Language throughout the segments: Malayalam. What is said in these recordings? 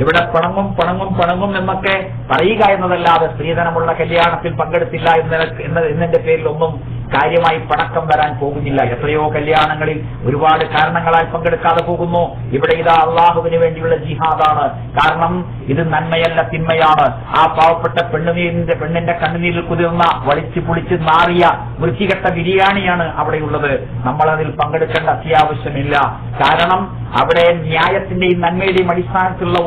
ഇവിടെ പണങ്ങും പണങ്ങും പണങ്ങും എന്നൊക്കെ പറയുക എന്നതല്ലാതെ സ്ത്രീധനമുള്ള കല്യാണത്തിൽ പങ്കെടുത്തില്ല എന്നതിന്റെ പേരിൽ ഒന്നും കാര്യമായി പണക്കം വരാൻ പോകുന്നില്ല. എത്രയോ കല്യാണങ്ങളിൽ ഒരുപാട് കാരണങ്ങളാൽ പങ്കെടുക്കാതെ പോകുന്നു. ഇവിടെ ഇതാ അള്ളാഹുവിന് വേണ്ടിയുള്ള ജിഹാദാണ്. കാരണം ഇത് നന്മയല്ല, തിന്മയാണ്. ആ പാവപ്പെട്ട പെണ്ണിന്റെ കണ്ണുനീരിൽ കുതിർന്ന വളിച്ചു പുളിച്ച് നാറിയ വൃത്തികെട്ട ബിരിയാണിയാണ് അവിടെയുള്ളത്. നമ്മളതിൽ പങ്കെടുക്കേണ്ട അത്യാവശ്യമില്ല. കാരണം അവിടെ ന്യായത്തിന്റെയും നന്മയുടെയും അടിസ്ഥാനത്തിലുള്ള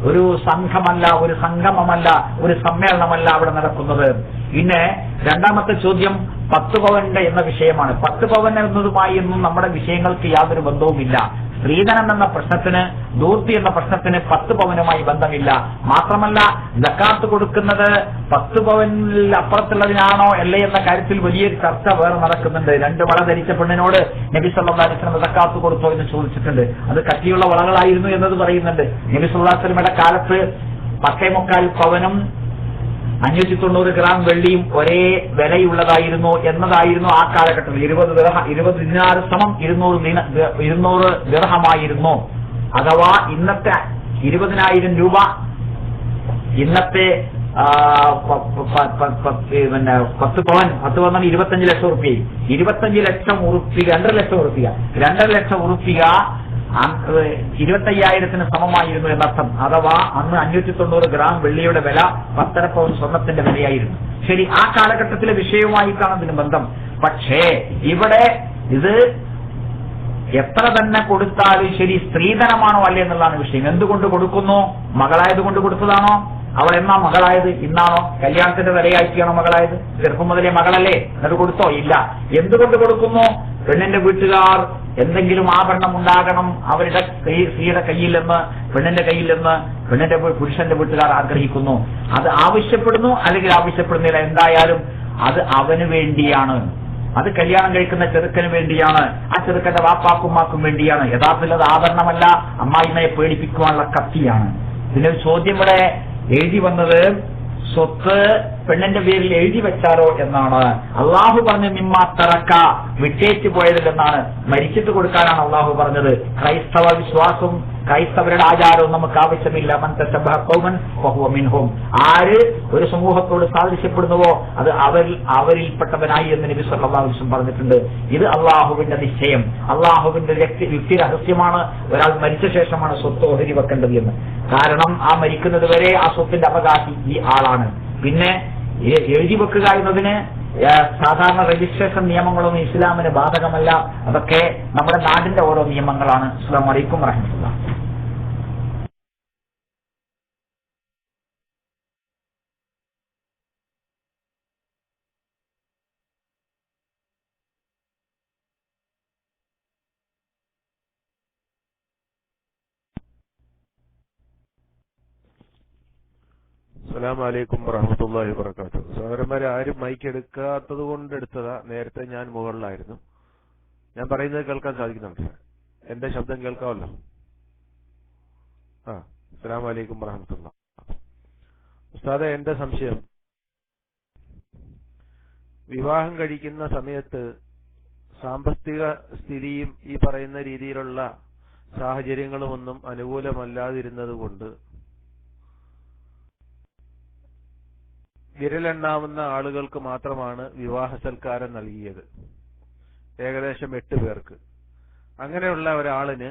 ഒരു സംഘമല്ല, ഒരു സംഗമമല്ല, ഒരു സമ്മേളനമല്ല അവിടെ നടക്കുന്നത്. പിന്നെ രണ്ടാമത്തെ ചോദ്യം 10 പവന്റെ എന്ന വിഷയമാണ്. 10 പവൻ എന്നതുമായി ഒന്നും നമ്മുടെ വിഷയങ്ങൾക്ക് യാതൊരു ബന്ധവുമില്ല. സ്ത്രീധനം എന്ന പ്രശ്നത്തിന്, ധൂർത്തി എന്ന പ്രശ്നത്തിന് 10 പവനുമായി ബന്ധമില്ല. മാത്രമല്ല സക്കാത്ത് കൊടുക്കുന്നത് 10 പവനിൽ അപ്പുറത്തുള്ളതിനാണോ അല്ലേ എന്ന കാര്യത്തിൽ വലിയൊരു ചർച്ച വേറെ നടക്കുന്നുണ്ട്. 2 വള ധരിച്ച പെണ്ണിനോട് നബി സല്ലല്ലാഹു അലൈഹി വസല്ലം സക്കാത്ത് കൊടുത്തോ എന്ന് ചോദിച്ചിട്ടുണ്ട്. അത് കട്ടിയുള്ള വളകളായിരുന്നു എന്നത് പറയുന്നുണ്ട്. നബി സല്ലല്ലാഹു അലൈഹി വസല്ലമയുടെ കാലത്ത് 10.25 പവനും 590 ഗ്രാം വെള്ളിയും ഒരേ വിലയുള്ളതായിരുന്നു എന്നതായിരുന്നു ആ കാലഘട്ടത്തിൽ. 20 ദിനാർ സമം 200 ദിർഹമായിരുന്നു. അഥവാ ഇന്നത്തെ 20,000 രൂപ, ഇന്നത്തെ 10 പവൻ 25 ലക്ഷം ഉറുപ്പിക. 25 ലക്ഷം ഉറുപ്പിക 2 ലക്ഷം ഉറുപ്പിക 2 ലക്ഷം ഉറുപ്പിക 25,000 സമമായിരുന്നു എന്നർത്ഥം. അഥവാ അന്ന് 590 ഗ്രാം വെള്ളിയുടെ വില 10.5 പവൻ സ്വർണത്തിന്റെ വിലയായിരുന്നു. ശരി, ആ കാലഘട്ടത്തിലെ വിഷയവുമായിട്ടാണ് ഇതിന് ബന്ധം. പക്ഷേ ഇവിടെ ഇത് എത്ര തന്നെ കൊടുത്താലും ശരി സ്ത്രീധനമാണോ അല്ലേ എന്നുള്ളതാണ് വിഷയം. എന്തുകൊണ്ട് കൊടുക്കുന്നു? മകളായത് കൊണ്ട് കൊടുത്തതാണോ? അവൾ എന്നാ മകളായത്? ഇന്നാണോ? കല്യാണത്തിന്റെ വിലയാക്കിയാണോ മകളായത്? ചെറുപ്പം മുതലേ മകളല്ലേ? അത് കൊടുത്തോ? ഇല്ല. എന്തുകൊണ്ട് കൊടുക്കുന്നു? പെണ്ണിന്റെ വീട്ടുകാർ എന്തെങ്കിലും ആഭരണം ഉണ്ടാകണം അവരുടെ സ്ത്രീയുടെ കയ്യിൽ നിന്ന്, പെണ്ണിന്റെ കയ്യിൽ നിന്ന് പുരുഷന്റെ വീട്ടുകാർ ആഗ്രഹിക്കുന്നു. അത് ആവശ്യപ്പെടുന്നു അല്ലെങ്കിൽ ആവശ്യപ്പെടുന്നില്ല, എന്തായാലും അത് അവന് വേണ്ടിയാണ്. അത് കല്യാണം കഴിക്കുന്ന ചെറുക്കന് വേണ്ടിയാണ്. ആ ചെറുക്കന്റെ വാപ്പാക്കുമ്മാക്കും വേണ്ടിയാണ്. യഥാർത്ഥത്തിൽ അത് ആഭരണമല്ല, അമ്മായിമ്മയെ പേടിപ്പിക്കുവാനുള്ള കത്തിയാണ്. ഇതിന്റെ ചോദ്യം ഇവിടെ എഴുതി വന്നത് സ്വത്ത് പെണ്ണിന്റെ പേരിൽ എഴുതി വെച്ചാലോ എന്നാണ്. അള്ളാഹു പറഞ്ഞു മിമ്മാ തറക്ക, വിട്ടേച്ചു പോയതിലെന്നാണ്. മരിച്ചിട്ട് കൊടുക്കാനാണ് അള്ളാഹു പറഞ്ഞത്. ക്രൈസ്തവ വിശ്വാസവും ക്രൈസ്തവരുടെ ആചാരവും നമുക്ക് ആവശ്യമില്ല. മൻ തശബ്ബഹ ഖൗമൻ ഫഹുവ മിൻഹും. ആര് ഒരു സമൂഹത്തോട് സാദൃശ്യപ്പെടുന്നുവോ അത് അവരിൽപ്പെട്ടവനായി എന്ന് നബി സല്ലല്ലാഹു അലൈഹി വസല്ലം പറഞ്ഞിട്ടുണ്ട്. ഇത് അള്ളാഹുവിന്റെ നിശ്ചയം, അള്ളാഹുവിന്റെ യുക്തി രഹസ്യമാണ്. ഒരാൾ മരിച്ച ശേഷമാണ് സ്വത്ത് ഓഹരി വെക്കേണ്ടത് എന്ന്. കാരണം ആ മരിക്കുന്നത് വരെ ആ സ്വത്തിന്റെ അവകാശി ഈ ആളാണ്. പിന്നെ എഴുതി വെക്കുക എന്നതിന് സാധാരണ രജിസ്ട്രേഷൻ നിയമങ്ങളൊന്നും ഇസ്ലാമിന് ബാധകമല്ല. അതൊക്കെ നമ്മുടെ നാടിന്റെ ഓരോ നിയമങ്ങളാണ്. അസ്സലാമു അലൈക്കും വറഹ്മത്തുള്ളാഹി. അസ്സലാമു അലൈക്കും വറഹ്മത്തുള്ളാഹി വബറകാതുഹു. സഹോദരന്മാരെ, ആരും മൈക്ക് എടുക്കാത്തത് കൊണ്ട് എടുത്തതാ. നേരത്തെ ഞാൻ മുകളിലായിരുന്നു. ഞാൻ പറയുന്നത് കേൾക്കാൻ സാധിക്കുന്നുണ്ട്? എന്റെ ശബ്ദം കേൾക്കാമല്ലോ? അസ്സലാമു അലൈക്കും വറഹ്മത്തുള്ളാഹി. ഉസ്താദെ, എന്റെ സംശയം, വിവാഹം കഴിക്കുന്ന സമയത്ത് സാമ്പത്തിക സ്ഥിതിയും ഈ പറയുന്ന രീതിയിലുള്ള സാഹചര്യങ്ങളുമൊന്നും അനുകൂലമല്ലാതിരുന്നത് കൊണ്ട് വിരലെണ്ണാവുന്ന ആളുകൾക്ക് മാത്രമാണ് വിവാഹ സൽക്കാരം നൽകിയത്. ഏകദേശം 8 പേർക്ക്. അങ്ങനെയുള്ള ഒരാളിന്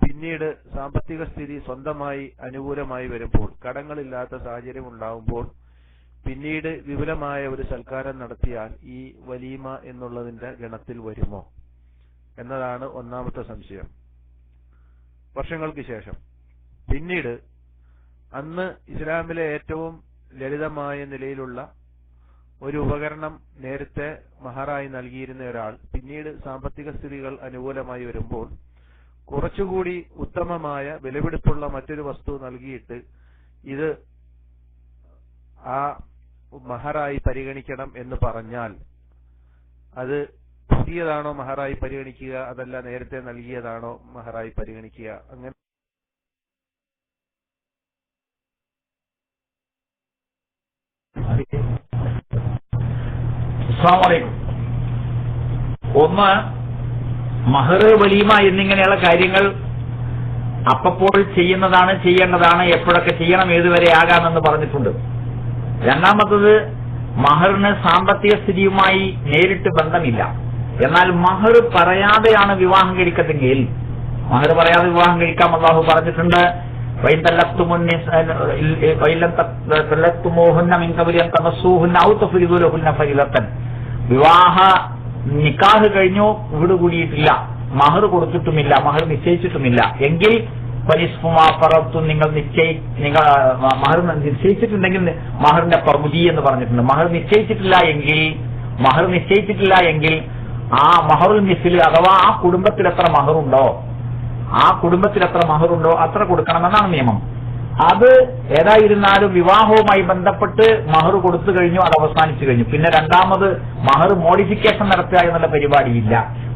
പിന്നീട് സാമ്പത്തിക സ്ഥിതി സ്വന്തമായി അനുകൂലമായി വരുമ്പോൾ, കടങ്ങളില്ലാത്ത സാഹചര്യം ഉണ്ടാവുമ്പോൾ പിന്നീട് വിപുലമായ ഒരു സൽക്കാരം നടത്തിയാൽ ഈ വലീമ എന്നുള്ളതിന്റെ ഗണത്തിൽ വരുമോ എന്നതാണ് ഒന്നാമത്തെ സംശയം. വർഷങ്ങൾക്ക് ശേഷം പിന്നീട് അന്ന് ഇസ്ലാമിലെ ഏറ്റവും ലളിതമായ നിലയിലുള്ള ഒരു ഉപകരണം നേരത്തെ മഹറായി നൽകിയിരുന്ന ഒരാൾ പിന്നീട് സാമ്പത്തിക സ്ഥിതികൾ അനുകൂലമായി വരുമ്പോൾ കുറച്ചുകൂടി ഉത്തമമായ വിലപിടിപ്പുള്ള മറ്റൊരു വസ്തു നൽകിയിട്ട് ഇത് ആ മഹറായി പരിഗണിക്കണം എന്ന് പറഞ്ഞാൽ അത് പുതിയതാണോ മഹറായി പരിഗണിക്കുക, അതല്ല നേരത്തെ നൽകിയതാണോ മഹറായി പരിഗണിക്കുക? അങ്ങനെ ഒന്ന്, മഹർ, വലീമ എന്നിങ്ങനെയുള്ള കാര്യങ്ങൾ അപ്പോൾ ചെയ്യുന്നതാണ്, ചെയ്യേണ്ടതാണ്, എപ്പോഴൊക്കെ ചെയ്യണം, ഏതുവരെ ആകാമെന്ന് പറഞ്ഞിട്ടുണ്ട്. രണ്ടാമത്തത് മഹറിന് സാമ്പത്തിക സ്ഥിതിയുമായി നേരിട്ട് ബന്ധമില്ല. എന്നാൽ മഹർ പറയാതെയാണ് വിവാഹം കഴിക്കുന്നതെങ്കിൽ, മഹർ പറയാതെ വിവാഹം കഴിക്കാം അല്ലാഹു പറഞ്ഞിട്ടുണ്ട്. വിവാഹ നിക്കാഹ് കഴിഞ്ഞു, വീട് കൂടിയിട്ടില്ല, മഹർ കൊടുത്തിട്ടുമില്ല, മഹർ നിശ്ചയിച്ചിട്ടുമില്ല എങ്കിൽ നിങ്ങൾ മഹർ നിശ്ചയിച്ചിട്ടുണ്ടെങ്കിൽ മഹറിന്റെ പ്രമുദി എന്ന് പറഞ്ഞിട്ടുണ്ട്. മഹർ നിശ്ചയിച്ചിട്ടില്ല എങ്കിൽ ആ മഹറുൽ മിസ്ലി അഥവാ ആ കുടുംബത്തിൽ എത്ര മഹറുണ്ടോ അത്ര കൊടുക്കണമെന്നാണ് നിയമം. അത് ഏതായിരുന്നാലും വിവാഹവുമായി ബന്ധപ്പെട്ട് മഹർ കൊടുത്തു കഴിഞ്ഞു, അത് അവസാനിച്ചു കഴിഞ്ഞു. പിന്നെ രണ്ടാമത് മഹർ മോഡിഫിക്കേഷൻ നടത്തുക എന്നുള്ള പരിപാടിയില്ല.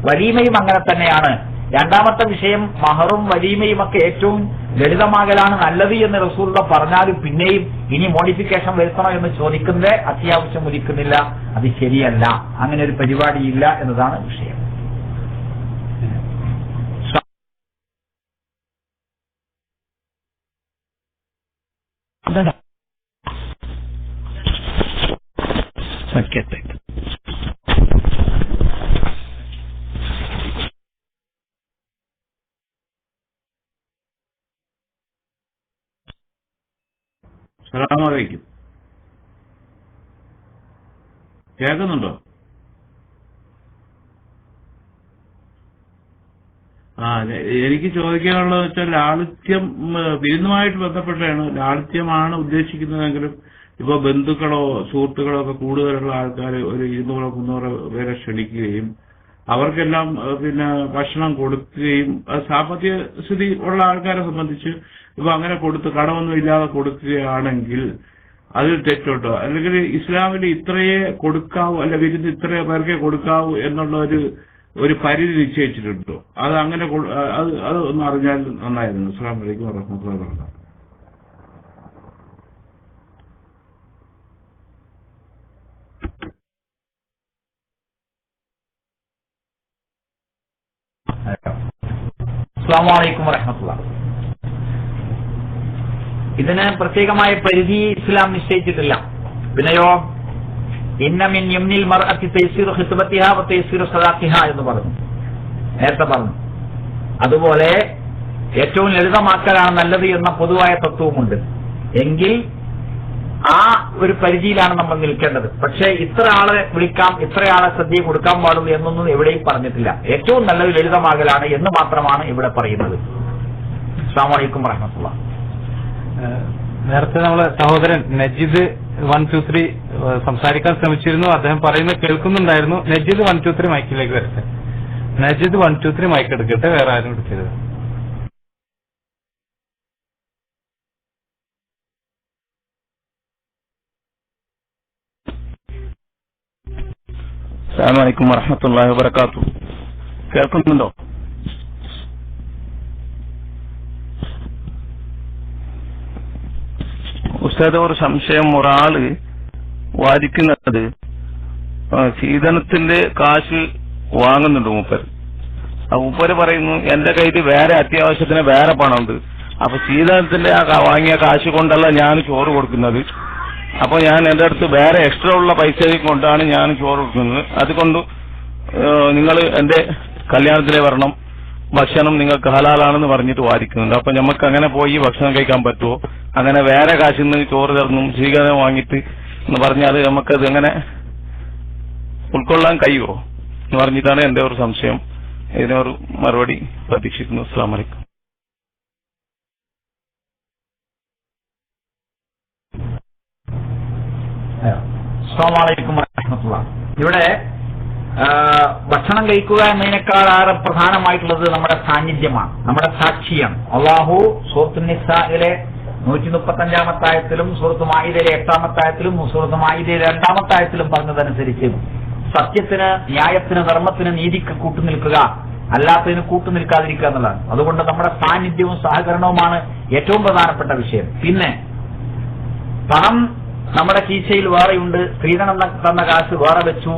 വലീമയും അങ്ങനെ തന്നെയാണ്. രണ്ടാമത്തെ വിഷയം, മഹറും വലീമയും ഒക്കെ ഏറ്റവും ലളിതമാകലാണ് നല്ലത് എന്ന് റസൂലുള്ളാഹി പറഞ്ഞാലും പിന്നെയും ഇനി മോഡിഫിക്കേഷൻ വരുത്തണോ എന്ന് ചോദിക്കുന്നത് അത്യാവശ്യം ഉദിക്കുന്നില്ല, അത് ശരിയല്ല, അങ്ങനെ ഒരു പരിപാടിയില്ല എന്നതാണ് വിഷയം. സഖ്യത്തെ സലാം അലൈക്കും. കേൾക്കുന്നുണ്ടോ? എനിക്ക് ചോദിക്കാനുള്ളത് വെച്ചാൽ ലാളിത്യം വിരുന്നുമായിട്ട് ബന്ധപ്പെട്ടാണ്. ലാളിത്യമാണ് ഉദ്ദേശിക്കുന്നതെങ്കിലും ഇപ്പൊ ബന്ധുക്കളോ സുഹൃത്തുക്കളോ ഒക്കെ കൂടുതലുള്ള ആൾക്കാർ ഒരു 200-300 പേരെ ക്ഷണിക്കുകയും അവർക്കെല്ലാം പിന്നെ ഭക്ഷണം കൊടുക്കുകയും സാമ്പത്തിക സ്ഥിതി ഉള്ള ആൾക്കാരെ സംബന്ധിച്ച് ഇപ്പൊ അങ്ങനെ കടമൊന്നും ഇല്ലാതെ കൊടുക്കുകയാണെങ്കിൽ അതിൽ തെറ്റുണ്ടോ? അല്ലെങ്കിൽ ഇസ്ലാമിൽ ഇത്രയേ കൊടുക്കാവൂ, അല്ല വിരുന്ന് ഇത്ര പേർക്കേ കൊടുക്കാവൂ എന്നുള്ള ഒരു പരിധി നിശ്ചയിച്ചിട്ടുണ്ടോ? അത് അങ്ങനെ അത് ഒന്ന് അറിഞ്ഞാൽ നന്നായിരുന്നു. അസ്സലാമു അലൈക്കും വറഹ്മത്തുള്ളാഹി വബറകാതുഹു. അസ്സലാമു അലൈക്കും വറഹ്മത്തുള്ളാഹി. ഇതിന് പ്രത്യേകമായ പരിധി ഇസ്ലാം നിശ്ചയിച്ചിട്ടില്ല. പിന്നെയോ ഇന്ന മിൻ യംനിൽ മർഅത്തി തൈസീറു ഖിത്ബത്തിഹാ വ തൈസീറു സദാഖിഹാ എന്ന് പറഞ്ഞു, നേരത്തെ പറഞ്ഞു. അതുപോലെ ഏറ്റവും ലളിതമാക്കലാണ് നല്ലത് എന്ന പൊതുവായ തത്വവുമുണ്ട്. എങ്കിൽ ആ ഒരു പരിധിയിലാണ് നമ്മൾ നിൽക്കേണ്ടത്. പക്ഷേ ഇത്ര ആളെ വിളിക്കാം, ഇത്ര ആളെ സദ്യ കൊടുക്കാൻ പാടുള്ളൂ എന്നൊന്നും എവിടെയും പറഞ്ഞിട്ടില്ല. ഏറ്റവും നല്ലത് ലളിതമാകലാണ് എന്ന് മാത്രമാണ് ഇവിടെ പറയുന്നത്. അസ്സലാമു അലൈക്കും വറഹ്മത്തുള്ളാഹി. നേരത്തെ നമ്മളെ സഹോദരൻ നജീദ് 123 സംസാരിക്കാൻ ശ്രമിച്ചിരുന്നു. അദ്ദേഹം പറയുന്നത് കേൾക്കുന്നുണ്ടായിരുന്നു. നജീദ് 123 മൈക്കിലേക്ക് വരട്ടെ. നജീദ് 123 മൈക്ക് എടുക്കട്ടെ, വേറെ ആരും എടുക്കരുത്. അസ്സലാമു അലൈക്കും വറഹ്മത്തുള്ളാഹി വബറകാതുഹു. കേൾക്കുന്നുണ്ടോ? ഉസ്താദ്, ഒരു സംശയം. ഒരാള് വാദിക്കുന്നത് സീതനത്തിന്റെ കാശ് വാങ്ങുന്നുണ്ട് മൂപ്പർ. മൂപ്പര് പറയുന്നു എന്റെ കയ്യിൽ വേറെ അത്യാവശ്യത്തിന് വേറെ പണമുണ്ട്, അപ്പൊ സീതനത്തിന്റെ ആ വാങ്ങിയ കാശ് കൊണ്ടല്ല ഞാൻ ചോറ് കൊടുക്കുന്നത്. അപ്പൊ ഞാൻ എന്റെ അടുത്ത് വേറെ എക്സ്ട്രാ ഉള്ള പൈസ കൊണ്ടാണ് ഞാൻ ചോറ് കൊടുക്കുന്നത്. അതുകൊണ്ട് നിങ്ങൾ എന്റെ കല്യാണത്തിലെ വരണം, ഭക്ഷണം നിങ്ങൾക്ക് ഹലാലാണെന്ന് പറഞ്ഞിട്ട് വാദിക്കുന്നുണ്ട്. അപ്പൊ നമുക്ക് അങ്ങനെ പോയി ഭക്ഷണം കഴിക്കാൻ പറ്റുമോ? അങ്ങനെ വേറെ കാശിൽ നിന്ന് ചോറ് തരണം സ്വീകരണം വാങ്ങിയിട്ട് എന്ന് പറഞ്ഞാൽ നമുക്കത് എങ്ങനെ ഉൾക്കൊള്ളാൻ കഴിയുമോ എന്ന് പറഞ്ഞിട്ടാണ് എന്റെ ഒരു സംശയം. ഇതിനൊരു മറുപടി പ്രതീക്ഷിക്കുന്നു. അസ്സലാമു അലൈക്കും. അസ്സലാമു അലൈക്കും വറഹ്മത്തുള്ളാഹി. ഇവിടെ ഭക്ഷണം കഴിക്കുക എന്നതിനേക്കാളേറെ പ്രധാനമായിട്ടുള്ളത് നമ്മുടെ സാന്നിധ്യമാണ്, നമ്മുടെ സാക്ഷിയാണ്. അല്ലാഹു സൂറത്തുൻ നിസായിലെ 135-ാമത്തെ ആയത്തിലും സൂറത്ത് മാഇദയിലെ 8-ാമത്തെ ആയത്തിലും സൂറത്ത് മാഇദയിലെ 2-ാമത്തെ ആയത്തിലും പറഞ്ഞതനുസരിച്ച് സത്യത്തിന്, ന്യായത്തിന്, ധർമ്മത്തിന്, നീതിക്ക് കൂട്ടുനിൽക്കുക, അല്ലാത്തതിന് കൂട്ടുനിൽക്കാതിരിക്കുക എന്നുള്ളതാണ്. അതുകൊണ്ട് നമ്മുടെ സാന്നിധ്യവും സഹകരണവുമാണ് ഏറ്റവും പ്രധാനപ്പെട്ട വിഷയം. പിന്നെ പണം നമ്മുടെ കീശയിൽ വേറെയുണ്ട്, സ്ത്രീധനം തന്ന കാശ് വേറെ വെച്ചു.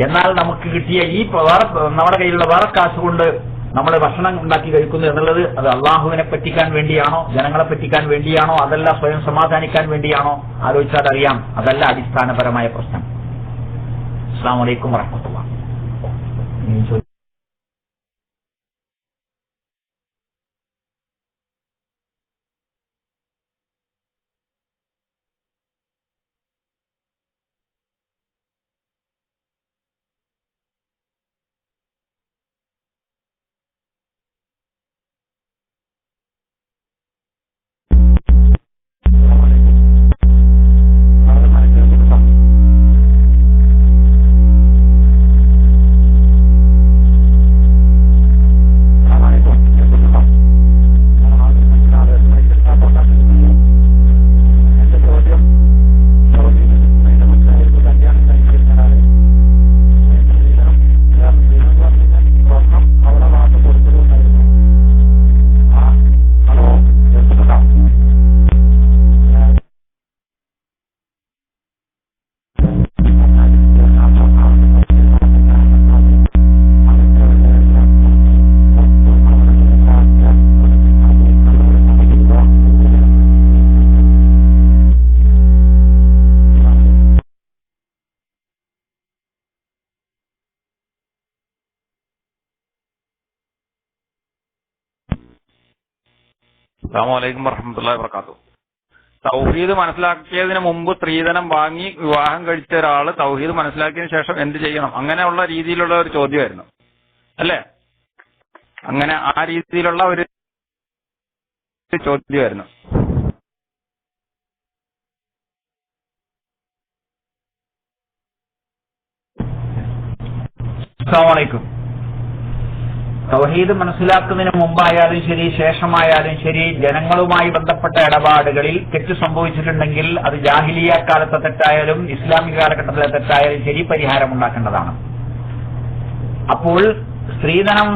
എന്നാൽ നമുക്ക് കിട്ടിയ ഈ നമ്മുടെ കയ്യിലുള്ള വേറെ കാശ് കൊണ്ട് നമ്മൾ ഭക്ഷണം ഉണ്ടാക്കി കഴിക്കുന്നു എന്നുള്ളത് അത് അള്ളാഹുവിനെ പറ്റിക്കാൻ വേണ്ടിയാണോ, ജനങ്ങളെ പറ്റിക്കാൻ വേണ്ടിയാണോ, അതല്ല സ്വയം സമാധാനിക്കാൻ വേണ്ടിയാണോ, ആലോചിച്ചാൽ അറിയാം അതല്ല അടിസ്ഥാനപരമായ പ്രശ്നം. അസ്സലാമു അലൈക്കും വറഹ്മത്തുള്ളാഹി. അസ്സലാമു അലൈക്കും വറഹ്മത്തുള്ളാഹി വബറകാതുഹു. തൗഹീദ് മനസ്സിലാക്കിയതിന് മുമ്പ് സ്ത്രീധനം വാങ്ങി വിവാഹം കഴിച്ച ഒരാൾ തൗഹീദ് മനസ്സിലാക്കിയതിനു ശേഷം എന്ത് ചെയ്യണം? അങ്ങനെയുള്ള രീതിയിലുള്ള ഒരു ചോദ്യമായിരുന്നു അല്ലേ? അങ്ങനെ ആ രീതിയിലുള്ള ഒരു ചോദ്യമായിരുന്നു. അസ്സലാമു അലൈക്കും. തൗഹീദ് മനസ്സിലാക്കുന്നതിന് മുമ്പായാലും ശരി ശേഷമായാലും ശരി ജനങ്ങളുമായി ബന്ധപ്പെട്ട ഇടപാടുകളിൽ തെറ്റ് സംഭവിച്ചിട്ടുണ്ടെങ്കിൽ അത് ജാഹിലിയ കാലത്തെ തെറ്റായാലും ഇസ്ലാമിക കാലഘട്ടത്തിലെ തെറ്റായാലും ശരി പരിഹാരമുണ്ടാക്കേണ്ടതാണ്. അപ്പോൾ സ്ത്രീധനം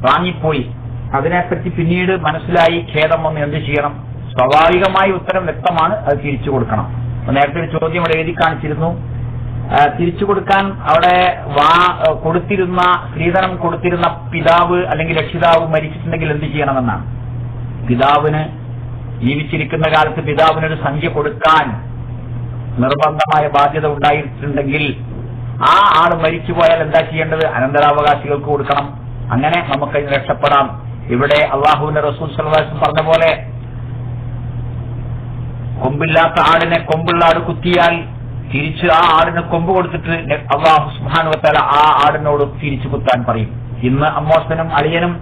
വാങ്ങിപ്പോയി അതിനെപ്പറ്റി പിന്നീട് മനസ്സിലായി ഖേദം വന്ന് എന്ത് ചെയ്യണം? സ്വാഭാവികമായി ഉത്തരം വ്യക്തമാണ്, അത് തിരിച്ചു കൊടുക്കണം. നേരത്തെ ഒരു ചോദ്യം ഇവിടെ എഴുതി കാണിച്ചിരുന്നു. തിരിച്ചു കൊടുക്കാൻ അവിടെ കൊടുത്തിരുന്ന സ്ത്രീധനം കൊടുത്തിരുന്ന പിതാവ് അല്ലെങ്കിൽ രക്ഷിതാവ് മരിച്ചിട്ടുണ്ടെങ്കിൽ എന്ത് ചെയ്യണമെന്നാണ്. പിതാവിന് ജീവിച്ചിരിക്കുന്ന കാലത്ത് പിതാവിനൊരു സംഖ്യ കൊടുക്കാൻ നിർബന്ധമായ ബാധ്യത ഉണ്ടായിട്ടുണ്ടെങ്കിൽ ആ ആൾ മരിച്ചുപോയാൽ എന്താ ചെയ്യേണ്ടത്? അനന്തരാവകാശികൾക്ക് കൊടുക്കണം. അങ്ങനെ നമുക്ക് രക്ഷപ്പെടാം. ഇവിടെ അള്ളാഹുവിന്റെ റസൂൽ സ്വല്ലല്ലാഹു അലൈഹി വസല്ലം പറഞ്ഞ പോലെ കൊമ്പില്ലാത്ത ആടിനെ കൊമ്പുള്ള ആട് കുത്തിയാൽ തിരിച്ച് ആ ആടിന് കൊമ്പ് കൊടുത്തിട്ട് അള്ളാഹു സുബ്ഹാനഹു വ തആല ആ ആടിനോട് തിരിച്ചു കുത്താൻ പറയും. ഇന്ന് അമ്മോസനും അളിയനും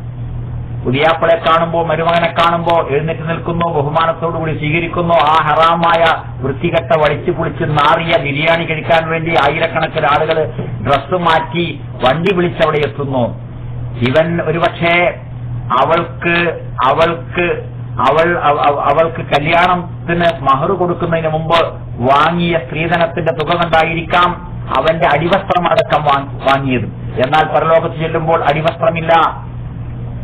പുതിയാപ്പളെ കാണുമ്പോ മരുമകനെ കാണുമ്പോ എഴുന്നേറ്റ് നിൽക്കുന്നു, ബഹുമാനത്തോടുകൂടി സ്വീകരിക്കുന്നു. ആ ഹറാമായ വൃത്തികെട്ട വടിച്ചു പൊളിച്ച് നാറിയ ബിരിയാണി കഴിക്കാൻ വേണ്ടി ആയിരക്കണക്കിന് ആളുകൾ ഡ്രസ്സ് മാറ്റി വണ്ടി വിളിച്ചവിടെ എത്തുന്നു. ഇവൻ ഒരുപക്ഷെ അവൾക്ക് കല്യാണത്തിന് മഹർ കൊടുക്കുന്നതിന് മുമ്പ് വാങ്ങിയ സ്ത്രീധനത്തിന്റെ തുക കൊണ്ടായിരിക്കാം അവന്റെ അടിവസ്ത്രം അടക്കം വാങ്ങിയത്. എന്നാൽ പരലോകത്ത് ചെല്ലുമ്പോൾ അടിവസ്ത്രമില്ല,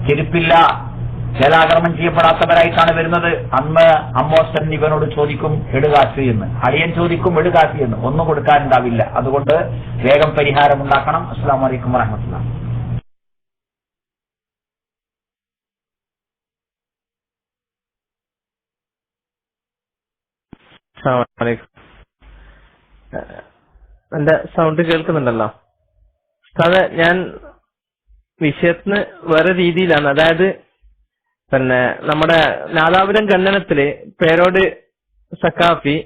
ചെരുപ്പില്ല, ജലാകർമ്മം ചെയ്യപ്പെടാത്തവരായിട്ടാണ് വരുന്നത്. അന്ന് അമ്മോസൻ ഇവനോട് ചോദിക്കും എടുകാശ് എന്ന്, അളിയൻ ചോദിക്കും എടുകാശ് എന്ന്. ഒന്നും കൊടുക്കാനുണ്ടാവില്ല. അതുകൊണ്ട് വേഗം പരിഹാരം ഉണ്ടാക്കണം. അസ്സലാമു അലൈക്കും വറഹ്മത്തുള്ളാഹി. എന്റെ സൗണ്ട് കേൾക്കുന്നുണ്ടല്ലോ? അതെ, ഞാൻ വിഷയത്തിന് വേറെ രീതിയിലാണ്. അതായത് പിന്നെ നമ്മുടെ നാദാപുരം ഖണ്ഡനത്തില് പേരോട് സക്കാഫി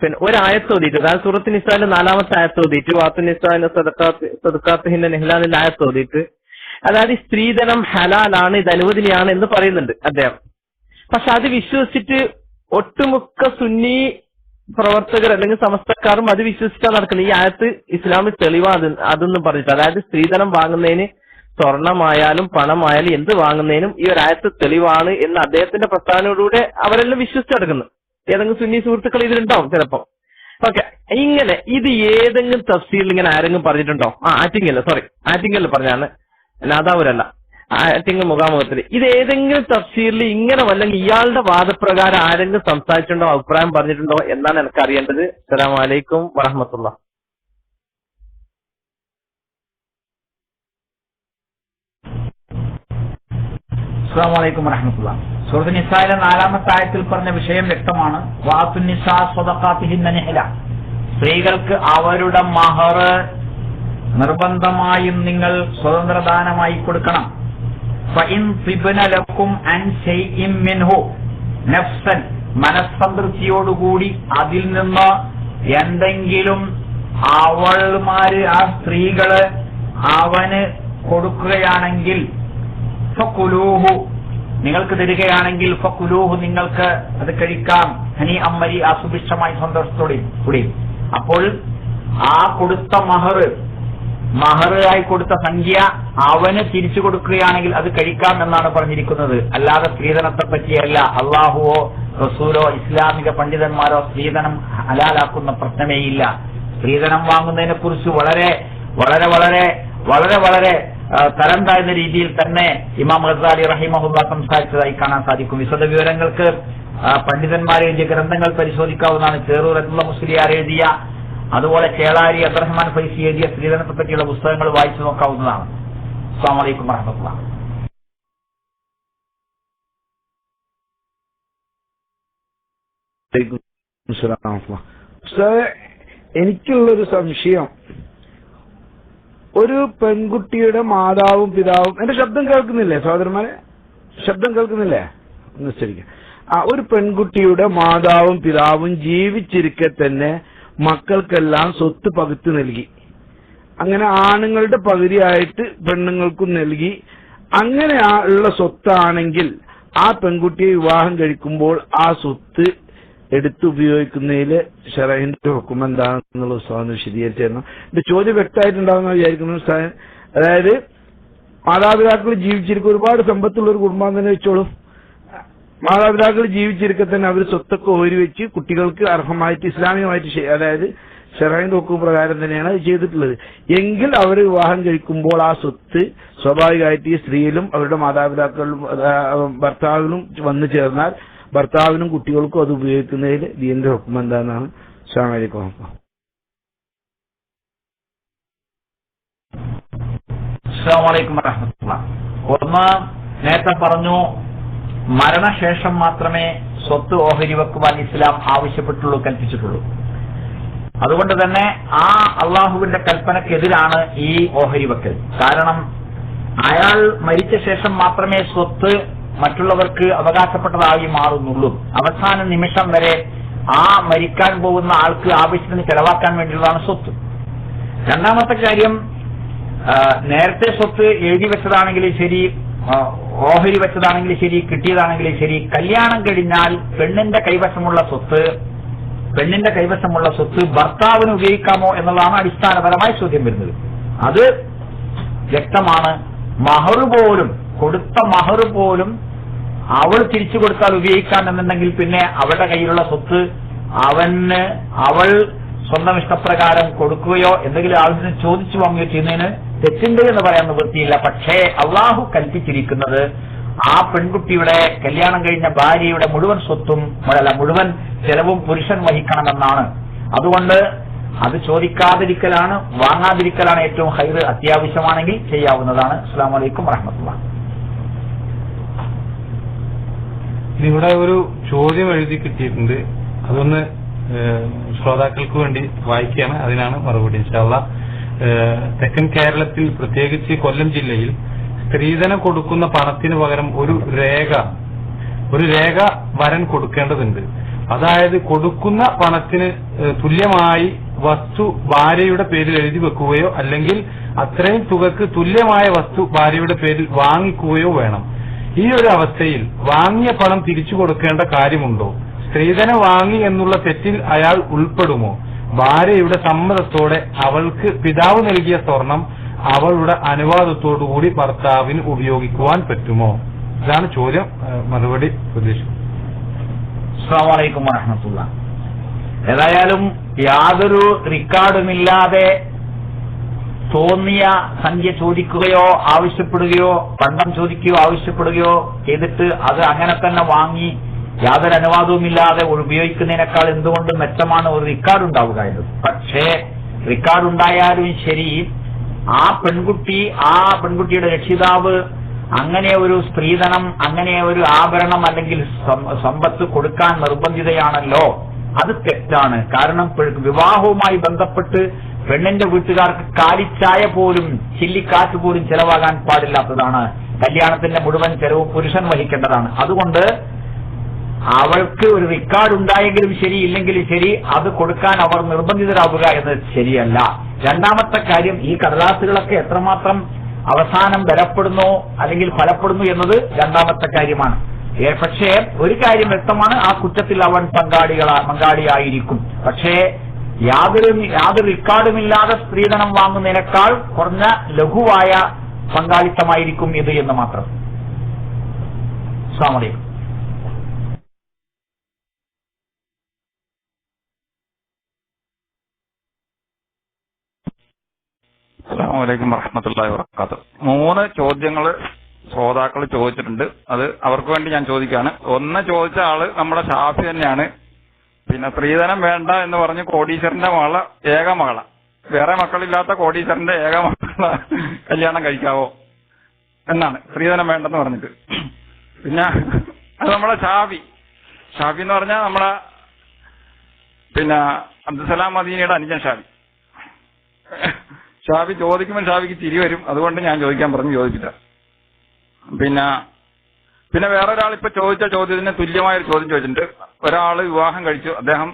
പിന്നെ ഒരായത്ത് ഓതിയിട്ട്, അതായത് സൂറത്ത് നിസാന്റെ 4-ാമത്തെ ആയത്ത് ഓതിയിട്ട്, വാത്തു നിസാന്റെ സദഖാത്തുഹിന്റെ നെഹ്ലാനിന്റെ ആയത്ത് ഓതിയിട്ട്, അതായത് സ്ത്രീധനം ഹലാലാണ്, ഇത് അനുവദനീയാണ് എന്ന് പറയുന്നുണ്ട് അദ്ദേഹം. പക്ഷെ അത് വിശ്വസിച്ചിട്ട് ഒട്ടുമുക്ക സുന്നി പ്രവർത്തകർ അല്ലെങ്കിൽ സമസ്തക്കാരും അത് വിശ്വസിച്ചാൽ നടക്കുന്നത്. ഈ ആയത്ത് ഇസ്ലാമിക് തെളിവാണ് അതെന്ന് പറഞ്ഞിട്ട്, അതായത് സ്ത്രീധനം വാങ്ങുന്നതിന് സ്വർണമായാലും പണമായാലും എന്ത് വാങ്ങുന്നതിനും ഈ ഒരു ആയത്ത് തെളിവാണ് എന്ന് അദ്ദേഹത്തിന്റെ പ്രസ്താവനയോടുകൂടെ അവരെല്ലാം വിശ്വസിച്ചെടുക്കുന്നു. ഏതെങ്കിലും സുന്നി സുഹൃത്തുക്കൾ ഇതിലുണ്ടാവും ചിലപ്പോ. ഓക്കെ, ഇങ്ങനെ ഇത് ഏതെങ്കിലും തഫ്സീറിൽ ഇങ്ങനെ ആരെങ്കിലും പറഞ്ഞിട്ടുണ്ടോ? ആറ്റിങ്ങൽ പറഞ്ഞാണ്, നാദാപുരല്ല, ആറ്റിങ്ങൽ മുഖാമുഖത്തിൽ. ഇത് ഏതെങ്കിലും തഫ്സീറിൽ ഇങ്ങനെ വല്ലെങ്കിൽ ഇയാളുടെ വാദപ്രകാരം ആരെങ്കിലും സംസാരിച്ചിട്ടുണ്ടോ, അഭിപ്രായം പറഞ്ഞിട്ടുണ്ടോ എന്നാണ് എനിക്ക് അറിയേണ്ടത്. അസ്സലാമു അലൈക്കും വറഹ്മത്തുള്ളാഹി. അസ്സലാമു അലൈക്കും വറഹ്മത്തുള്ളാഹി. സൂറത്തുൽ നിസായിലെ 4-ാമത്തെ ആയത്തിൽ പറഞ്ഞ വിഷയം വ്യക്തമാണ്. വാത്തുൻ നിസാ സ്വദഖാതിഹിന്ന നിഹ്ല, സ്ത്രീകൾക്ക് അവരുടെ മഹർ നിർബന്ധമായും നിങ്ങൾ സ്വതന്ത്രദാനമായി കൊടുക്കണം. ഫഇൻ തിബ്ന ലക്കും അൻ ശൈഇൻ മിൻഹു നഫ്സൻ, മനസ്സംതൃപ്തിയോടുകൂടി അതിൽ നിന്ന് എന്തെങ്കിലും അവൾമാര് ആ സ്ത്രീകള് അവന് കൊടുക്കുകയാണെങ്കിൽ ഫകുലൂഹു, നിങ്ങൾക്ക് തരികയാണെങ്കിൽ ഫകുലൂഹു, നിങ്ങൾക്ക് അത് കഴിക്കാം. ഹനി അമ്മരി, ആ സുഭിക്ഷമായി സന്തോഷത്തോടെ കൂടി. അപ്പോൾ ആ കൊടുത്ത മഹറായി കൊടുത്ത സംഖ്യ അവന് തിരിച്ചു കൊടുക്കുകയാണെങ്കിൽ അത് കഴിക്കാം എന്നാണ് പറഞ്ഞിരിക്കുന്നത്. അല്ലാതെ സ്ത്രീധനത്തെ പറ്റിയല്ല. അള്ളാഹുവോ റസൂലോ ഇസ്ലാമിക പണ്ഡിതന്മാരോ സ്ത്രീധനം ഹലാലാക്കുന്ന പ്രശ്നമേയില്ല. സ്ത്രീധനം വാങ്ങുന്നതിനെ കുറിച്ച് വളരെ വളരെ വളരെ വളരെ വളരെ തരം താഴ്ന്ന രീതിയിൽ തന്നെ ഇമാം ഗസാലി റഹിമഹുല്ലാ സംസാരിച്ചതായി കാണാൻ സാധിക്കും. വിശദ വിവരങ്ങൾക്ക് പണ്ഡിതന്മാർ എഴുതിയ ഗ്രന്ഥങ്ങൾ പരിശോധിക്കാവുന്നതാണ്. ചേറൂർ അബ്ദുള്ള മുസ്ലിയാർ എഴുതിയ, അതുപോലെ ചേളാരി അബ്ദുറഹ്മാൻ ഫൈസി എഴുതിയ സ്ത്രീധനത്തെ പറ്റിയുള്ള പുസ്തകങ്ങൾ വായിച്ചു നോക്കാവുന്നതാണ്. അസ്സലാമു അലൈക്കും വറഹ്മത്തുള്ളാഹി. എനിക്കുള്ളൊരു സംശയം, ഒരു പെൺകുട്ടിയുടെ മാതാവും പിതാവും, എന്റെ ശബ്ദം കേൾക്കുന്നില്ലേ സഹോദരന്മാരെ? ശബ്ദം കേൾക്കുന്നില്ലേ? ഒന്ന് ശരിക്കും. ഒരു പെൺകുട്ടിയുടെ മാതാവും പിതാവും ജീവിച്ചിരിക്കെ തന്നെ മക്കൾക്കെല്ലാം സ്വത്ത് പകുത്തു നൽകി. അങ്ങനെ ആണുങ്ങളുടെ പകുതിയായിട്ട് പെണ്ണുങ്ങൾക്കും നൽകി. അങ്ങനെ ഉള്ള സ്വത്താണെങ്കിൽ ആ പെൺകുട്ടിയെ വിവാഹം കഴിക്കുമ്പോൾ ആ സ്വത്ത് എടുത്തുപയോഗിക്കുന്നതിൽ ശറഈന്റെ ഹുക്ം എന്താണെന്നുള്ള ഉസ്താദ് വിശദീകരിച്ചു തരണം. എന്റെ ചോദ്യം വ്യക്തമായിട്ടുണ്ടാകുന്ന വിചാരിക്കുന്നു ഉസ്താദ്. അതായത് മാതാപിതാക്കൾ ജീവിച്ചിരിക്കും, ഒരുപാട് സമ്പത്തുള്ള ഒരു കുടുംബം തന്നെ വെച്ചോളും. മാതാപിതാക്കൾ ജീവിച്ചിരിക്കെ തന്നെ അവർ സ്വത്തൊക്കെ ഓരി വെച്ച് കുട്ടികൾക്ക് അർഹമായിട്ട് ഇസ്ലാമികമായിട്ട്, അതായത് ശറഈന്റെ ഹുക്ം പ്രകാരം തന്നെയാണ് അത് ചെയ്തിട്ടുള്ളത്. എങ്കിൽ അവർ വിവാഹം കഴിക്കുമ്പോൾ ആ സ്വത്ത് സ്വാഭാവികമായിട്ട് ഈ സ്ത്രീയിലും അവരുടെ മാതാപിതാക്കളിലും ഭർത്താവിനും വന്നു ചേർന്നാൽ ഭർത്താവിനും കുട്ടികൾക്കും അത് ഉപയോഗിക്കുന്നതിൽ ദീനിന്റെ ഹുക്ം എന്താണെന്നാണ്. അസ്സലാമു അലൈക്കും. അസ്സലാമു അലൈക്കും വറഹ്മത്തുള്ളാഹി. ഒന്ന്, നേരത്തെ പറഞ്ഞു മരണശേഷം മാത്രമേ സ്വത്ത് ഓഹരി വെക്കുവാൻ ഇസ്ലാം ആവശ്യപ്പെട്ടുള്ളൂ, കൽപ്പിച്ചിട്ടുള്ളൂ. അതുകൊണ്ട് തന്നെ ആ അള്ളാഹുവിന്റെ കൽപ്പനക്കെതിരാണ് ഈ ഓഹരി വെക്കൽ. കാരണം അയാൾ മരിച്ച ശേഷം മാത്രമേ സ്വത്ത് മറ്റുള്ളവർക്ക് അവകാശപ്പെട്ടതായി മാറുന്നുള്ളൂ. അവസാന നിമിഷം വരെ ആ മരിക്കാൻ പോകുന്ന ആൾക്ക് ആവശ്യത്തിന് ചെലവാക്കാൻ വേണ്ടിയുള്ളതാണ് സ്വത്ത്. രണ്ടാമത്തെ കാര്യം, നേരത്തെ സ്വത്ത് എഴുതി വെച്ചതാണെങ്കിലും ശരി, ഓഹരി വെച്ചതാണെങ്കിലും ശരി, കിട്ടിയതാണെങ്കിലും ശരി, കല്യാണം കഴിഞ്ഞാൽ പെണ്ണിന്റെ കൈവശമുള്ള സ്വത്ത് ഭർത്താവിന് ഉപയോഗിക്കാമോ എന്നുള്ളതാണ് അടിസ്ഥാനപരമായ ചോദ്യം വരുന്നത്. അത് വ്യക്തമാണ്. കൊടുത്ത മഹർ പോലും അവൾ തിരിച്ചു കൊടുത്താൽ ഉപയോഗിക്കാൻ എന്നുണ്ടെങ്കിൽ പിന്നെ അവളുടെ കയ്യിലുള്ള സ്വത്ത് അവൾ സ്വന്തം ഇഷ്ടപ്രകാരം കൊടുക്കുകയോ എന്തെങ്കിലും ആവശ്യത്തിന് ചോദിച്ചു വാങ്ങുകയോ ചെയ്യുന്നതിന് തെറ്റുണ്ട് എന്ന് പറയാൻ നിവൃത്തിയില്ല. പക്ഷേ അള്ളാഹു കൽപ്പിച്ചിരിക്കുന്നത് ആ പെൺകുട്ടിയുടെ കല്യാണം കഴിഞ്ഞ ഭാര്യയുടെ മുഴുവൻ സ്വത്തും മുഴുവൻ ചെലവും പുരുഷൻ വഹിക്കണമെന്നാണ്. അതുകൊണ്ട് അത് ചോദിക്കാതിരിക്കലാണ്, വാങ്ങാതിരിക്കലാണ് ഏറ്റവും ഹൈർ. അത്യാവശ്യമാണെങ്കിൽ ചെയ്യാവുന്നതാണ്. അസ്സലാമു അലൈക്കും വറഹ്മത്തുള്ളാഹി. ഇവിടെ ഒരു ചോദ്യം എഴുതി കിട്ടിയിട്ടുണ്ട്, അതൊന്ന് ശ്രോതാക്കൾക്ക് വേണ്ടി വായിക്കുകയാണ്, അതിനാണ് മറുപടി ഇൻഷാ അല്ലാഹ്. തെക്കൻ കേരളത്തിൽ പ്രത്യേകിച്ച് കൊല്ലം ജില്ലയിൽ സ്ത്രീധനം കൊടുക്കുന്ന പണത്തിന് പകരം ഒരു രേഖ വരൻ കൊടുക്കേണ്ടതുണ്ട്. അതായത് കൊടുക്കുന്ന പണത്തിന് തുല്യമായി വസ്തു ഭാര്യയുടെ പേരിൽ എഴുതി വെക്കുകയോ അല്ലെങ്കിൽ അത്രയും തുകക്ക് തുല്യമായ വസ്തു ഭാര്യയുടെ പേരിൽ വാങ്ങിക്കുകയോ വേണം. ഈ ഒരു അവസ്ഥയിൽ വാങ്ങിയ പണം തിരിച്ചു കൊടുക്കേണ്ട കാര്യമുണ്ടോ? സ്ത്രീധനം വാങ്ങി എന്നുള്ള തെറ്റിൽ അയാൾ ഉൾപ്പെടുമോ? ഭാര്യയുടെ സമ്മതത്തോടെ അവൾക്ക് പിതാവ് നൽകിയ സ്വർണം അവളുടെ അനുവാദത്തോടുകൂടി ഭർത്താവിന് ഉപയോഗിക്കുവാൻ പറ്റുമോ? ഇതാണ് ചോദ്യം. മറുപടി പ്രതീക്ഷിക്കുന്നു. അസ്സലാമു അലൈക്കും വറഹ്മത്തുള്ളാഹി. ഏതായാലും യാതൊരു റെക്കോർഡുമില്ലാതെ തോന്നിയ സംഖ്യ ചോദിക്കുകയോ ആവശ്യപ്പെടുകയോ പണ്ടം ചോദിക്കുകയോ ആവശ്യപ്പെടുകയോ ചെയ്തിട്ട് അത് അങ്ങനെ തന്നെ വാങ്ങി യാതൊരു അനുവാദവുമില്ലാതെ ഉപയോഗിക്കുന്നതിനേക്കാൾ എന്തുകൊണ്ട് മെച്ചമാണ് ഒരു റെക്കോർഡ് ഉണ്ടാവുക എന്നത്. പക്ഷേ റെക്കോർഡ് ഉണ്ടായാലും ശരി, ആ പെൺകുട്ടിയുടെ രക്ഷിതാവ് അങ്ങനെ ഒരു സ്ത്രീധനം, അങ്ങനെ ഒരു ആഭരണം അല്ലെങ്കിൽ സമ്പത്ത് കൊടുക്കാൻ നിർബന്ധിതയാണല്ലോ, അത് തെറ്റാണ്. കാരണം വിവാഹവുമായി ബന്ധപ്പെട്ട് പെണ്ണിന്റെ വീട്ടുകാർക്ക് കാലിച്ചായ പോലും ചില്ലിക്കാറ്റ് പോലും ചെലവാകാൻ പാടില്ലാത്തതാണ്. കല്യാണത്തിന്റെ മുഴുവൻ ചെലവും പുരുഷൻ വഹിക്കേണ്ടതാണ്. അതുകൊണ്ട് അവൾക്ക് ഒരു റിക്കാർഡ് ഉണ്ടായെങ്കിലും ശരി, ഇല്ലെങ്കിലും ശരി, അത് കൊടുക്കാൻ അവർ നിർബന്ധിതരാവുക എന്നത് ശരിയല്ല. രണ്ടാമത്തെ കാര്യം, ഈ കടലാസുകളൊക്കെ എത്രമാത്രം അവസാനം ബലപ്പെടുന്നു അല്ലെങ്കിൽ ഫലപ്പെടുന്നു എന്നത് രണ്ടാമത്തെ കാര്യമാണ്. പക്ഷേ ഒരു കാര്യം വ്യക്തമാണ്, ആ കുറ്റത്തിൽ അവൻ പങ്കാളിയായിരിക്കും. പക്ഷേ യാതൊരു റിക്കാർഡുമില്ലാതെ സ്ത്രീധനം വാങ്ങുന്നതിനേക്കാൾ കുറഞ്ഞ ലഘുവായ പങ്കാളിത്തമായിരിക്കും ഇത് എന്ന് മാത്രം. അസ്സലാമു അലൈക്കും. അസ്സലാമു അലൈക്കും വറഹ്മത്തുള്ളാഹി വബറകാതുഹു. 3 ചോദ്യങ്ങൾ ശ്രോതാക്കൾ ചോദിച്ചിട്ടുണ്ട്. അത് അവർക്ക് വേണ്ടി ഞാൻ ചോദിക്കുകയാണ്. ഒന്ന് ചോദിച്ച ആള് നമ്മുടെ ഷാഫി തന്നെയാണ്. പിന്നെ സ്ത്രീധനം വേണ്ട എന്ന് പറഞ്ഞ് കോടീശ്വരന്റെ മകള, ഏക മകള, വേറെ മക്കളില്ലാത്ത കോടീശ്വരന്റെ ഏക മകള കല്യാണം കഴിക്കാവോ എന്നാണ്, സ്ത്രീധനം വേണ്ടെന്ന് പറഞ്ഞിട്ട്. പിന്നെ അത് നമ്മളെ ഷാഫി എന്ന് പറഞ്ഞാൽ നമ്മളെ പിന്നെ അബ്ദുസലാം മദീനയുടെ അനുജൻ ഷാഫി ചോദിക്കുമ്പോൾ ഷാഫിക്ക് ചിരി വരും. അതുകൊണ്ട് ഞാൻ ചോദിപ്പിച്ച. പിന്നെ വേറൊരാൾ ഇപ്പൊ ചോദിച്ച ചോദ്യത്തിന് തുല്യമായൊരു ചോദ്യം ചോദിച്ചിട്ടുണ്ട്. ഒരാള് വിവാഹം കഴിച്ചു, അദ്ദേഹം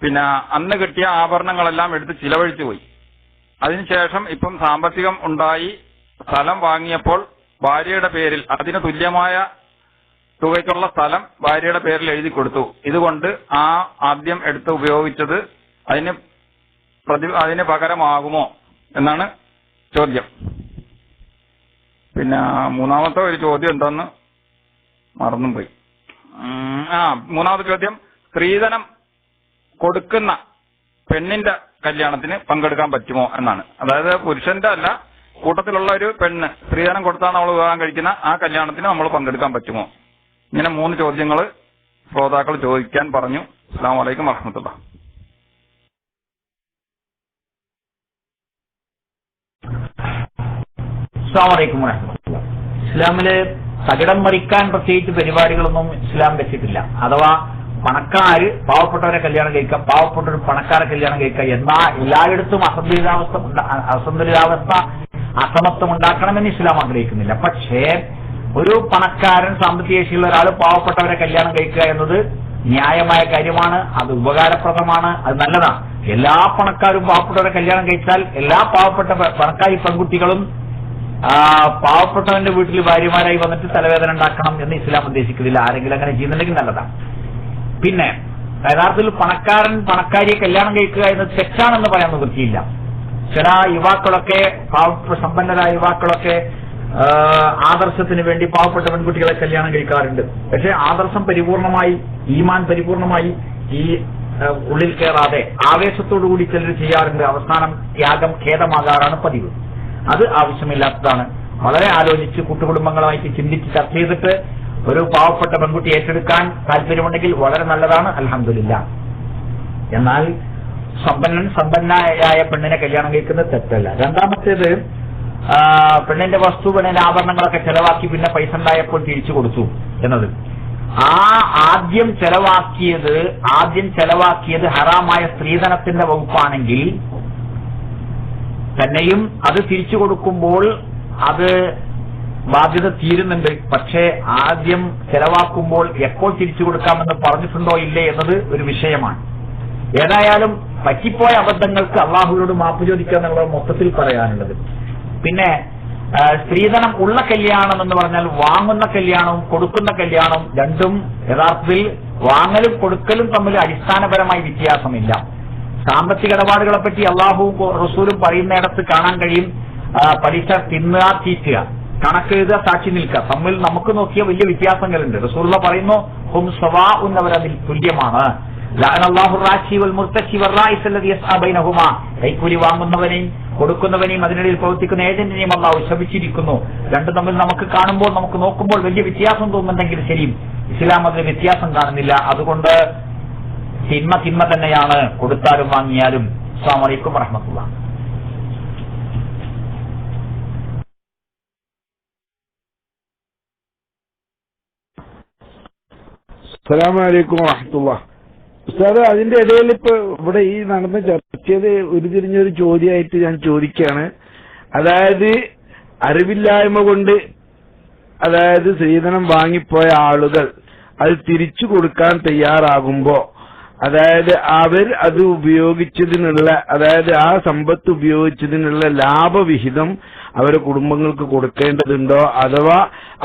പിന്നെ അന്ന് കിട്ടിയ ആഭരണങ്ങളെല്ലാം എടുത്ത് ചിലവഴിച്ചു പോയി. അതിനുശേഷം ഇപ്പം സാമ്പത്തികം ഉണ്ടായി സ്ഥലം വാങ്ങിയപ്പോൾ ഭാര്യയുടെ പേരിൽ അതിന് തുല്യമായ തുകയ്ക്കുള്ള സ്ഥലം ഭാര്യയുടെ പേരിൽ എഴുതി കൊടുത്തു. ഇതുകൊണ്ട് ആ ആദ്യം എടുത്ത് ഉപയോഗിച്ചത് അതിന് പകരമാകുമോ എന്നാണ് ചോദ്യം. പിന്നെ മൂന്നാമത്തെ ഒരു ചോദ്യം എന്താന്ന് മറന്നും പോയി. മൂന്നാമത്തെ ചോദ്യം, സ്ത്രീധനം കൊടുക്കുന്ന പെണ്ണിന്റെ കല്യാണത്തിന് പങ്കെടുക്കാൻ പറ്റുമോ എന്നാണ്. അതായത് പുരുഷന്റെ അല്ല, കൂട്ടത്തിലുള്ള ഒരു പെണ്ണ് സ്ത്രീധനം കൊടുത്താണ് നമ്മൾ വിവാഹം കഴിക്കുന്ന ആ കല്യാണത്തിന് നമ്മൾ പങ്കെടുക്കാൻ പറ്റുമോ? ഇങ്ങനെ 3 ചോദ്യങ്ങൾ ശ്രോതാക്കൾ ചോദിക്കാൻ പറഞ്ഞു. അസ്സലാമു അലൈക്കും വറഹ്മത്തുള്ളാഹി. അസ്സലാമു അലൈക്കും വറഹ്മത്തുള്ളാഹി. ഇസ്ലാമില് തകിടം മറിക്കാൻ പ്രത്യേകിച്ച് പരിപാടികളൊന്നും ഇസ്ലാം വെച്ചിട്ടില്ല. അഥവാ പണക്കാര് പാവപ്പെട്ടവരെ കല്യാണം കഴിക്കാം, പാവപ്പെട്ടവർ പണക്കാരെ കല്യാണം കഴിക്കാം, എന്നാൽ എല്ലായിടത്തും അസന്തുലിതാവസ്ഥ അസമത്വം ഉണ്ടാക്കണമെന്ന് ഇസ്ലാം ആഗ്രഹിക്കുന്നില്ല. പക്ഷേ ഒരു പണക്കാരൻ, സാമ്പത്തിക ശേഷിയുള്ള ഒരാൾ പാവപ്പെട്ടവരെ കല്യാണം കഴിക്കുക എന്നത് ന്യായമായ കാര്യമാണ്, അത് ഉപകാരപ്രദമാണ്, അത് നല്ലതാണ്. എല്ലാ പണക്കാരും പാവപ്പെട്ടവരെ കല്യാണം കഴിച്ചാൽ എല്ലാ പാവപ്പെട്ട പണക്കാരി പെൺകുട്ടികളും പാവപ്പെട്ടവന്റെ വീട്ടിൽ ഭാര്യമാരായി വന്നിട്ട് തലവേദന ഉണ്ടാക്കണം എന്ന് ഇസ്ലാം ഉദ്ദേശിക്കുന്നില്ല. ആരെങ്കിലും അങ്ങനെ ചെയ്യുന്നുണ്ടെങ്കിൽ നല്ലതാണ്. പിന്നെ യഥാർത്ഥത്തിൽ പണക്കാരിയെ കല്യാണം കഴിക്കുക എന്നത് തെറ്റാണെന്ന് പറയാൻ നിവൃത്തിയില്ല. ചില യുവാക്കളൊക്കെ, സമ്പന്നരായ യുവാക്കളൊക്കെ ആദർശത്തിന് വേണ്ടി പാവപ്പെട്ട പെൺകുട്ടികളെ കല്യാണം കഴിക്കാറുണ്ട്. പക്ഷെ ആദർശം പരിപൂർണമായി, ഈമാൻ പരിപൂർണമായി ഈ ഉള്ളിൽ കയറാതെ ആവേശത്തോടുകൂടി ചിലർ ചെയ്യാറുണ്ട്. അവസാനം ത്യാഗം ഖേദമാകാറാണ് പതിവ്. അത് ആവശ്യമില്ലാത്തതാണ്. വളരെ ആലോചിച്ച് കൂട്ടുകുടുംബങ്ങളുമായിട്ട് ചിന്തിച്ച് ചർച്ച ചെയ്തിട്ട് ഒരു പാവപ്പെട്ട പെൺകുട്ടി ഏറ്റെടുക്കാൻ താല്പര്യമുണ്ടെങ്കിൽ വളരെ നല്ലതാണ്, അൽഹംദുലില്ലാ. എന്നാൽ സമ്പന്നയായ പെണ്ണിനെ കല്യാണം കഴിക്കുന്നത് തെറ്റല്ല. രണ്ടാമത്തേത്, പെണ്ണിന്റെ വസ്തു, പെണ്ണിന്റെ ആഭരണങ്ങളൊക്കെ ചെലവാക്കി പിന്നെ പൈസ ഉണ്ടായപ്പോൾ തിരിച്ചു കൊടുത്തു എന്നത്. ആദ്യം ചെലവാക്കിയത് ഹറാമായ സ്ത്രീധനത്തിന്റെ വകുപ്പാണെങ്കിൽ തന്നെയും അത് തിരിച്ചു കൊടുക്കുമ്പോൾ അത് ബാധ്യത തീരുന്നുണ്ട്. പക്ഷേ ആദ്യം ചെലവാക്കുമ്പോൾ എപ്പോൾ തിരിച്ചു കൊടുക്കാമെന്ന് പറഞ്ഞിട്ടുണ്ടോ ഇല്ലേ എന്നത് ഒരു വിഷയമാണ്. ഏതായാലും പറ്റിപ്പോയ അബദ്ധങ്ങൾക്ക് അള്ളാഹുവിനോട് മാപ്പ് ചോദിക്കുക എന്നുള്ളത് മൊത്തത്തിൽ പറയാനുള്ളത്. പിന്നെ സ്ത്രീധനം ഉള്ള കല്യാണം എന്ന് പറഞ്ഞാൽ വാങ്ങുന്ന കല്യാണവും കൊടുക്കുന്ന കല്യാണവും രണ്ടും യഥാർത്ഥത്തിൽ വാങ്ങലും കൊടുക്കലും തമ്മിൽ അടിസ്ഥാനപരമായി വ്യത്യാസമില്ല. സാമ്പത്തിക ഇടപാടുകളെ പറ്റി അള്ളാഹുവും റസൂലും പറയുന്നിടത്ത് കാണാൻ കഴിയും, പലിശ തിന്നുക, തീറ്റുക, കണക്കെഴുതുക, സാക്ഷി നിൽക്കുക, തമ്മിൽ നമുക്ക് നോക്കിയ വലിയ വ്യത്യാസങ്ങളുണ്ട്. റസൂലുള്ള പറയുന്നു, ഹും സവാഉൻ, അവരതിൽ തുല്യമാണ്. കൈക്കൂലി വാങ്ങുന്നവനെയും കൊടുക്കുന്നവനെയും അതിനിടയിൽ പ്രവർത്തിക്കുന്ന ഏജന്റിനെയും അള്ളാഹു ശപിച്ചിരിക്കുന്നു. രണ്ടും തമ്മിൽ നമുക്ക് കാണുമ്പോൾ, നമുക്ക് നോക്കുമ്പോൾ വലിയ വ്യത്യാസം തോന്നുന്നുണ്ടെങ്കിൽ ശരിയും ഇസ്ലാം അതിൽ വ്യത്യാസം കാണുന്നില്ല. അതുകൊണ്ട് തിന്മ തന്നെയാണ്, കൊടുത്താലും വാങ്ങിയാലും. അസ്സലാമു അലൈക്കും വറഹ്മത്തുള്ളാഹി. അസ്സലാമു അലൈക്കും വറഹ്മത്തുള്ളാഹി. ഉസ്താദ്, അതിന്റെ ഇടയിൽ ഇപ്പൊ ഇവിടെ ഈ നടന്ന ചർച്ചയിൽ ഉരുതിരിഞ്ഞൊരു ചോദ്യമായിട്ട് ഞാൻ ചോദിക്കുകയാണ്. അതായത് അറിവില്ലായ്മ കൊണ്ട് അതായത് സ്ത്രീധനം വാങ്ങിപ്പോയ ആളുകൾ അത് തിരിച്ചു കൊടുക്കാൻ തയ്യാറാകുമ്പോ അതായത് അവർ അത് ഉപയോഗിച്ചതിനുള്ള അതായത് ആ സമ്പത്ത് ഉപയോഗിച്ചതിനുള്ള ലാഭവിഹിതം അവരുടെ കുടുംബങ്ങൾക്ക് കൊടുക്കേണ്ടതുണ്ടോ, അഥവാ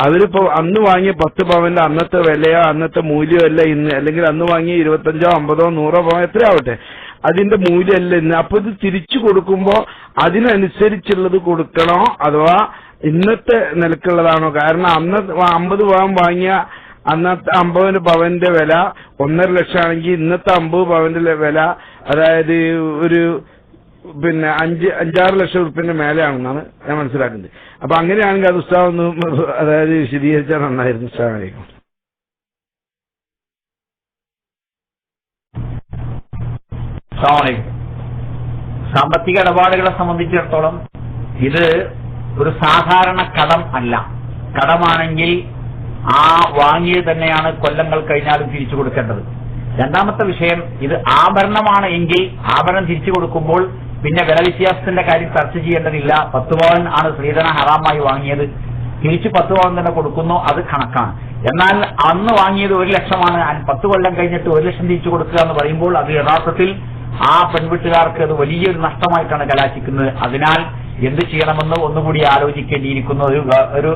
അവരിപ്പോ അന്ന് വാങ്ങിയ 10 പവന്റെ അന്നത്തെ വിലയോ അന്നത്തെ മൂല്യമല്ല ഇന്ന്, അല്ലെങ്കിൽ അന്ന് വാങ്ങിയ 25, 50, 100 പവൻ എത്രയാവട്ടെ അതിന്റെ മൂല്യമല്ല ഇന്ന്. അപ്പൊ ഇത് തിരിച്ചു കൊടുക്കുമ്പോ അതിനനുസരിച്ചുള്ളത് കൊടുക്കണോ അഥവാ ഇന്നത്തെ നിലക്കുള്ളതാണോ? കാരണം അന്ന് 50 പവൻ വാങ്ങിയ അന്നത്തെ 50 പവന്റെ വില 1.5 ലക്ഷം ആണെങ്കിൽ ഇന്നത്തെ 50 പവന്റെ വില അതായത് ഒരു 5-6 ലക്ഷം റുപ്യന്റെ മേലെയാണെന്നാണ് ഞാൻ മനസ്സിലാക്കുന്നത്. അപ്പൊ അങ്ങനെയാണെങ്കിൽ അത് ഉസ്താദ് ഒന്ന് അതായത് വിശദീകരിച്ചാൽ നന്നായിരുന്നു. അസ്സലാമു അലൈക്കും. സാമ്പത്തിക ഇടപാടുകളെ സംബന്ധിച്ചിടത്തോളം ഇത് ഒരു സാധാരണ കടം അല്ല. കടമാണെങ്കിൽ ആ വാങ്ങിയത് തന്നെയാണ് കൊല്ലങ്ങൾ കഴിഞ്ഞാലും തിരിച്ചു കൊടുക്കേണ്ടത്. രണ്ടാമത്തെ വിഷയം, ഇത് ആഭരണമാണ് എങ്കിൽ ആഭരണം തിരിച്ചു കൊടുക്കുമ്പോൾ പിന്നെ വില വ്യത്യാസത്തിന്റെ കാര്യം ചർച്ച ചെയ്യേണ്ടതില്ല. 10 പവൻ ആണ് സ്ത്രീധന ഹറാമായി വാങ്ങിയത്, തിരിച്ചു 10 പവൻ തന്നെ കൊടുക്കുന്നു, അത് കണക്കാണ്. എന്നാൽ അന്ന് വാങ്ങിയത് 1 ലക്ഷമാണ്, 10 കൊല്ലം കഴിഞ്ഞിട്ട് 1 ലക്ഷം തിരിച്ചു കൊടുക്കുക എന്ന് പറയുമ്പോൾ അത് യഥാർത്ഥത്തിൽ ആ പെൺവീട്ടുകാർക്ക് അത് വലിയൊരു നഷ്ടമായിട്ടാണ് കലാശിക്കുന്നത്. അതിനാൽ എന്ത് ചെയ്യണമെന്ന് ഒന്നുകൂടി ആലോചിക്കേണ്ടിയിരിക്കുന്ന ഒരു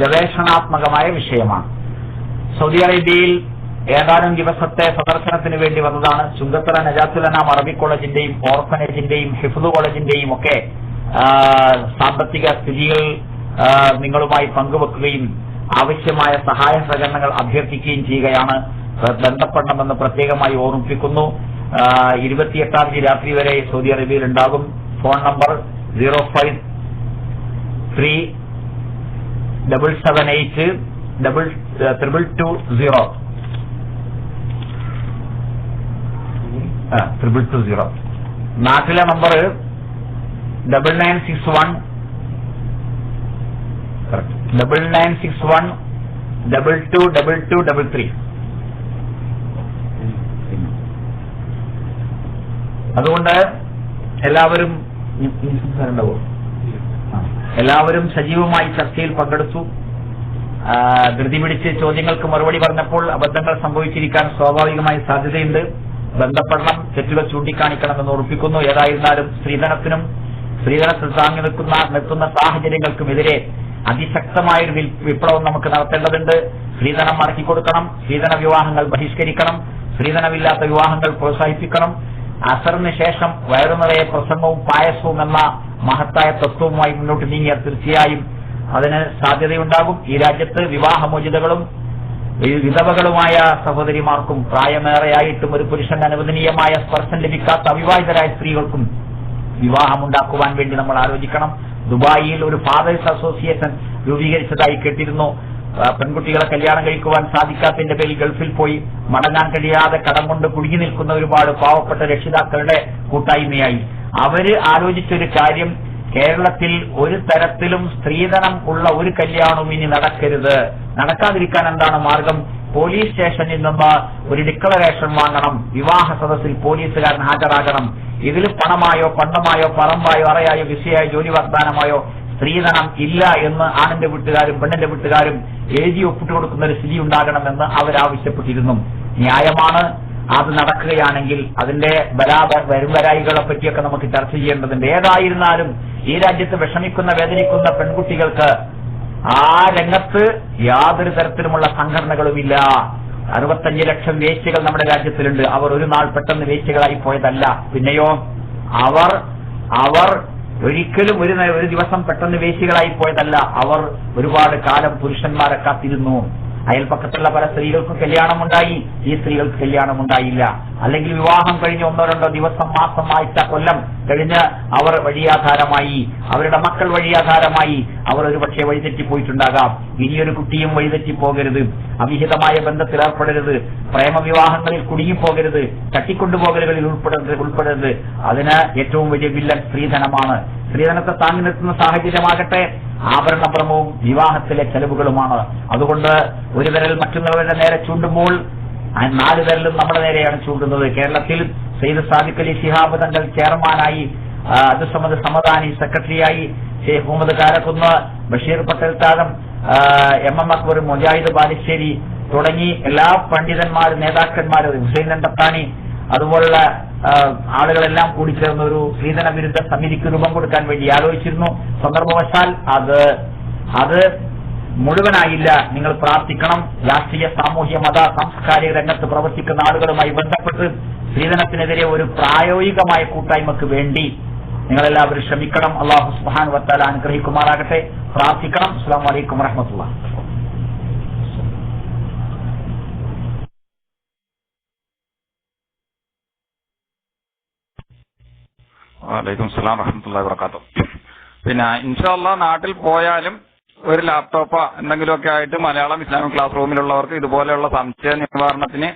ഗവേഷണാത്മകമായ വിഷയമാണ്. സൗദി അറേബ്യയിൽ ഏതാനും ദിവസത്തെ സന്ദർശനത്തിന് വേണ്ടി വന്നതാണ്. ചുങ്കത്തറ നജാത്തുൽ അനാം അറബിക് കോളേജിന്റെയും ഓർഫനേജിന്റെയും ഹിഫ്ദ് കോളേജിന്റെയും ഒക്കെ സാമ്പത്തിക സ്ഥിതികൾ നിങ്ങളുമായി പങ്കുവെക്കുകയും ആവശ്യമായ സഹായ സഹകരണങ്ങൾ അഭ്യർത്ഥിക്കുകയും ചെയ്യുകയാണ്. ബന്ധപ്പെടണമെന്ന് പ്രത്യേകമായി ഓർമ്മിപ്പിക്കുന്നു. 28-ാം തീയതി രാത്രി വരെ സൗദി അറേബ്യയിൽ ഉണ്ടാകും. Phone number 05378220. നാട്ടിലെ നമ്പർ 9961222233. അതുകൊണ്ട് എല്ലാവരും സജീവമായി ചർച്ചയിൽ പങ്കെടുത്തു. ധൃതി പിടിച്ച് ചോദ്യങ്ങൾക്ക് മറുപടി പറഞ്ഞപ്പോൾ അബദ്ധങ്ങൾ സംഭവിച്ചിരിക്കാൻ സ്വാഭാവികമായി സാധ്യതയുണ്ട്. ബന്ധപ്പെടണം, തെറ്റുകൾ ചൂണ്ടിക്കാണിക്കണമെന്ന് ഉറപ്പിക്കുന്നു. ഏതായിരുന്നാലും സ്ത്രീധനത്തിൽ താങ്ങി നിൽക്കുന്ന സാഹചര്യങ്ങൾക്കുമെതിരെ അതിശക്തമായൊരു വിപ്ലവം നമുക്ക് നടത്തേണ്ടതുണ്ട്. സ്ത്രീധനം മടക്കിക്കൊടുക്കണം, സ്ത്രീധന വിവാഹങ്ങൾ ബഹിഷ്കരിക്കണം, സ്ത്രീധനമില്ലാത്ത വിവാഹങ്ങൾ പ്രോത്സാഹിപ്പിക്കണം. അസറിന് ശേഷം വയറുനിറയെ പ്രസംഗവും പായസവും എന്ന മഹത്തായ തത്വവുമായി മുന്നോട്ട് നീങ്ങിയാൽ തീർച്ചയായും അതിന് സാധ്യതയുണ്ടാകും. ഈ രാജ്യത്ത് വിവാഹമോചിതകളും വിധവകളുമായ സഹോദരിമാർക്കും പ്രായമേറെയായിട്ടും ഒരു പുരുഷന് അനുവദനീയമായ സ്പർശം ലഭിക്കാത്ത അവിവാഹിതരായ സ്ത്രീകൾക്കും വിവാഹമുണ്ടാക്കുവാൻ വേണ്ടി നമ്മൾ ആലോചിക്കണം. ദുബായിൽ ഒരു ഫാദേഴ്സ് അസോസിയേഷൻ രൂപീകരിച്ചതായി കേട്ടിരുന്നു. പെൺകുട്ടികളെ കല്യാണം കഴിക്കുവാൻ സാധിക്കാത്തതിന്റെ പേരിൽ ഗൾഫിൽ പോയി മടങ്ങാൻ കഴിയാതെ കടം കൊണ്ട് കുടുങ്ങി നിൽക്കുന്ന ഒരുപാട് പാവപ്പെട്ട രക്ഷിതാക്കളുടെ കൂട്ടായ്മയായി അവര് ആലോചിച്ചൊരു കാര്യം, കേരളത്തിൽ ഒരു തരത്തിലും സ്ത്രീധനം ഉള്ള ഒരു കല്യാണവും ഇനി നടക്കരുത്. നടക്കാതിരിക്കാൻ എന്താണ് മാർഗം? പോലീസ് സ്റ്റേഷനിൽ നിന്ന് ഒരു ഡിക്ലറേഷൻ വാങ്ങണം, വിവാഹ സദസ്സിൽ പോലീസുകാരൻ ഹാജരാകണം. ഇതിൽ പണമായോ പണ്ടമായോ പറമ്പായോ അറയായോ വിസയായോ ജോലി വാഗ്ദാനമായോ സ്ത്രീധനം ഇല്ല എന്ന് ആണിന്റെ വീട്ടുകാരും പെണ്ണിന്റെ വീട്ടുകാരും എഴുതി ഒപ്പിട്ട് കൊടുക്കുന്ന ഒരു സ്ഥിതി ഉണ്ടാകണമെന്ന് അവരാവശ്യപ്പെട്ടിരുന്നു. ന്യായമാണ്. അത് നടക്കുകയാണെങ്കിൽ അതിന്റെ വരുംവരായികളെ പറ്റിയൊക്കെ നമുക്ക് ചർച്ച ചെയ്യേണ്ടതുണ്ട്. ഏതായിരുന്നാലും ഈ രാജ്യത്ത് വിഷമിക്കുന്ന വേദനിക്കുന്ന പെൺകുട്ടികൾക്ക് ആ രംഗത്ത് യാതൊരു തരത്തിലുമുള്ള സംഘടനകളുമില്ല. 65 ലക്ഷം വേശ്യകൾ നമ്മുടെ രാജ്യത്തിലുണ്ട്. അവർ ഒരു നാൾ പെട്ടെന്ന് വേശ്യകളായി പോയതല്ല. പിന്നെയോ അവർ ഒരിക്കലും ഒരു ദിവസം പെട്ടെന്ന് വേശ്യകളായി പോയതല്ല. അവർ ഒരുപാട് കാലം പുരുഷന്മാരെ കാത്തിരുന്നു. അയൽപക്കത്തുള്ള പല സ്ത്രീകൾക്കും കല്യാണമുണ്ടായി, ഈ സ്ത്രീകൾക്ക് കല്യാണമുണ്ടായില്ല. അല്ലെങ്കിൽ വിവാഹം കഴിഞ്ഞ് 1-2 ദിവസം, മാസം, ആഴ്ച, കൊല്ലം കഴിഞ്ഞ് അവർ വഴിയാധാരമായി, അവരുടെ മക്കൾ വഴിയാധാരമായി. അവർ ഒരുപക്ഷെ വഴിതെറ്റിപ്പോയിട്ടുണ്ടാകാം. ഇനിയൊരു കുട്ടിയും വഴിതെറ്റിപ്പോകരുത്, അവിഹിതമായ ബന്ധത്തിൽ ഏർപ്പെടരുത്, പ്രേമവിവാഹങ്ങളിൽ കുടുങ്ങിപ്പോകരുത്, തട്ടിക്കൊണ്ടുപോകലുകളിൽ ഉൾപ്പെടരുത്. അതിന് ഏറ്റവും വലിയ വില്ലൻ സ്ത്രീധനമാണ്. സ്ത്രീധനത്തെ താങ്ങി നിർത്തുന്ന സാഹചര്യമാകട്ടെ ആഭരണഭ്രമവും വിവാഹത്തിലെ ചെലവുകളുമാണ്. അതുകൊണ്ട് ഒരു വിരൽ മറ്റുള്ളവരുടെ നേരെ ചൂണ്ടുമ്പോൾ 4 പേരിലും നമ്മുടെ നേരെയാണ് ചൂണ്ടുന്നത്. കേരളത്തിൽ സയ്യിദ് സാദിഖ് അലി ശിഹാബ് തങ്ങൾ ചെയർമാനായി, അബ്ദുസമദ് സമദാനി സെക്രട്ടറിയായി, ഷെയ്ഖ് മുഹമ്മദ് കാരക്കുന്ന്, ബഷീർ പട്ടേൽ താഴം, MM അക്ബർ, മുജാഹിദ് ബാലുശ്ശേരി തുടങ്ങി എല്ലാ പണ്ഡിതന്മാരും നേതാക്കന്മാരും, ഹുസൈൻ നണ്ടത്താണി അതുപോലുള്ള ആളുകളെല്ലാം കൂടി ചേർന്ന ഒരു സ്ത്രീധന വിരുദ്ധ സമിതിക്ക് രൂപം കൊടുക്കാൻ വേണ്ടി ആലോചിച്ചിരുന്നു. സന്ദർഭവശാൽ അത് മുഴുവനായില്ല. നിങ്ങൾ പ്രാർത്ഥിക്കണം. രാഷ്ട്രീയ, സാമൂഹ്യ, മത, സാംസ്കാരിക രംഗത്ത് പ്രവർത്തിക്കുന്ന ആളുകളുമായി ബന്ധപ്പെട്ട് സ്ത്രീധനത്തിനെതിരെ ഒരു പ്രായോഗികമായ കൂട്ടായ്മക്ക് വേണ്ടി നിങ്ങളെല്ലാവരും ശ്രമിക്കണം. അല്ലാഹു സുബ്ഹാനഹു വ തആല അനുഗ്രഹിക്കുമാറാകട്ടെ. പ്രാർത്ഥിക്കണം. അസ്സലാമു അലൈക്കും വറഹ്മത്തുള്ളാഹി. വലൈക്കും സലാം വറഹ്മത്തുള്ളാഹി വബറകാതുഹു. പിന്നെ ഇൻഷാ അല്ലാഹ് നാട്ടിൽ പോയാലും ഒരു ലാപ്ടോപ്പോ എന്തെങ്കിലുമൊക്കെ ആയിട്ട് മലയാളം ഇസ്ലാമിക് ക്ലാസ് റൂമിലുള്ളവർക്ക് ഇതുപോലെയുള്ള സംശയ നിവാരണത്തിന്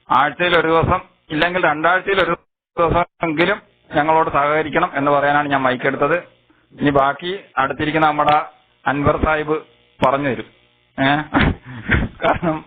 ആഴ്ചയിൽ ഒരു ദിവസം ഇല്ലെങ്കിൽ 2 ആഴ്ചയിൽ ഒരു ദിവസമെങ്കിലും ഞങ്ങളോട് സഹകരിക്കണം എന്ന് പറയാനാണ് ഞാൻ മൈക്കെടുത്തത്. ഇനി ബാക്കി അടുത്തിരിക്കുന്ന നമ്മുടെ അൻവർ സാഹിബ് പറഞ്ഞു തരും. കാരണം